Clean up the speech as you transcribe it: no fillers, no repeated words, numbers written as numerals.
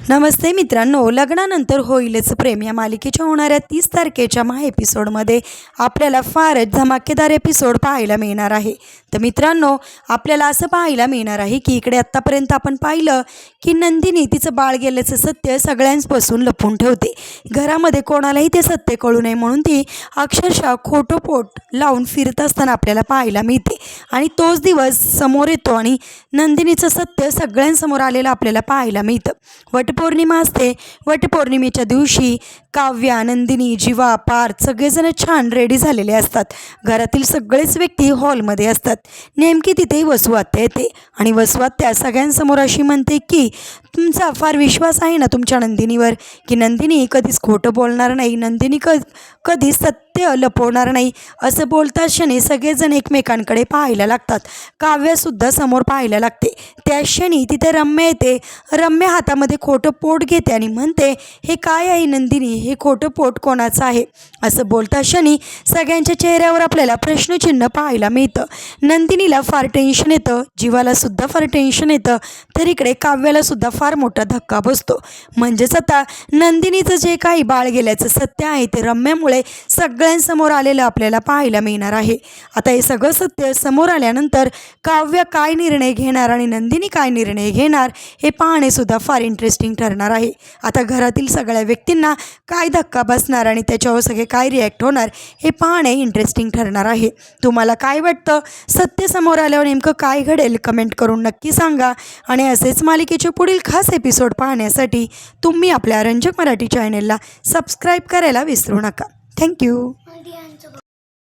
नमस्ते मित्रांनो, लग्नानंतर होईलच प्रेम या मालिकेच्या होणाऱ्या 30 तारखेच्या एपिसोडमध्ये आपल्याला फारच धमाकेदार एपिसोड पाहायला मिळणार आहे। तर मित्रांनो, आपल्याला असं पाहायला मिळणार आहे की इकडे आत्तापर्यंत आपण पाहिलं की नंदिनी तिचं बाळ गेल्याचं सत्य सगळ्यांपासून लपवून ठेवते। घरामध्ये कोणालाही ते सत्य कळू नये म्हणून ती अक्षरशः खोटं पोट लावून फिरत असताना आपल्याला पाहायला मिळते आणि तोच दिवस समोर येतो आणि नंदिनीचं सत्य सगळ्यांसमोर आलेलं आपल्याला पाहायला मिळतं। वटपौर्णिमा असते। वटपौर्णिमेच्या दिवशी काव्या, नंदिनी, जीवा, पार्थ सगळेजण छान रेडी झालेले असतात। घरातील सगळेच व्यक्ती हॉलमध्ये असतात। नेमकी तिथे वसू आत्या येते आणि वसू आत्या सगळ्यांसमोर अशी म्हणते की तुमचा फार विश्वास आहे ना तुमच्या नंदिनीवर, की नंदिनी कधीच खोटं बोलणार नाही, नंदिनी कधीच सत्य लपवणार नाही। असं बोलताच क्षणी सगळेजण एकमेकांकडे पाहायला लागतात। काव्यासुद्धा समोर पाहायला लागते। त्या क्षणी तिथे रम्या येते। रम्या हातामध्ये खोटं पोट घेते आणि म्हणते, हे काय आहे नंदिनी, हे खोटं पोट कोणाचं आहे? असं बोलता क्षणी सगळ्यांच्या चेहऱ्यावर आपल्याला प्रश्नचिन्ह पाहायला मिळतं। नंदिनीला फार टेन्शन येतं, जीवालासुद्धा फार टेन्शन येतं, तर इकडे काव्यालासुद्धा फार मोठा धक्का बसतो। म्हणजेच आता नंदिनीचं जे काही बाळ गेल्याचं सत्य आहे ते रम्यामुळे सगळ्यांसमोर आलेलं आपल्याला पाहायला मिळणार आहे। आता हे सगळं सत्य समोर आल्यानंतर काव्य काय निर्णय घेणार आणि नंदिनी काय निर्णय घेणार हे पाहणेसुद्धा फार इंटरेस्टिंग ठरणार आहे। आता घरातील सगळ्या व्यक्तींना काय धक्का बसणार आणि त्याच्यावर सगळे काय रिॲक्ट होणार हे पाहणे इंटरेस्टिंग ठरणार आहे। तुम्हाला काय वाटतं? सत्य समोर आल्यावर नेमकं काय घडेल? कमेंट करून नक्की सांगा आणि असेच मालिकेचे पुढील खास एपिसोड पाहण्यासाठी तुम्ही आपल्या रंजक मराठी चॅनेलला सबस्क्राईब करायला विसरू नका। थँक्यू।